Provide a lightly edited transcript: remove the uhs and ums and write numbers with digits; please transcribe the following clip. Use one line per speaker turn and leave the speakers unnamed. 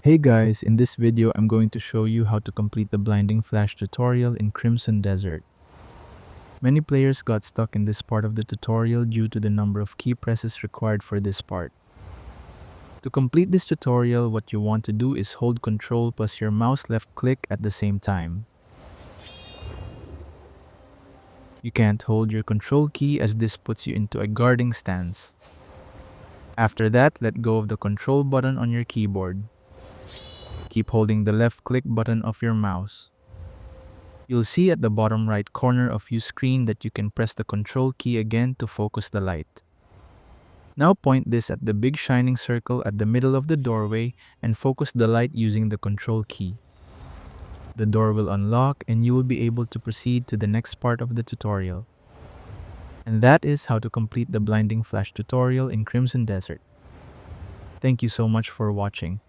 Hey guys, in this video I'm going to show you how to complete the blinding flash tutorial in Crimson Desert. Many players got stuck in this part of the tutorial due to the number of key presses required for this part. To complete this tutorial, what you want to do is hold Ctrl plus your mouse left click at the same time. You can't hold your Control key as this puts you into a guarding stance. After that, let go of the Control button on your keyboard. Keep holding the left click button of your mouse. You'll see at the bottom right corner of your screen that you can press the Control key again to focus the light. Now point this at the big shining circle at the middle of the doorway and focus the light using the Control key. The door will unlock and you will be able to proceed to the next part of the tutorial. And that is how to complete the blinding flash tutorial in Crimson Desert. Thank you so much for watching.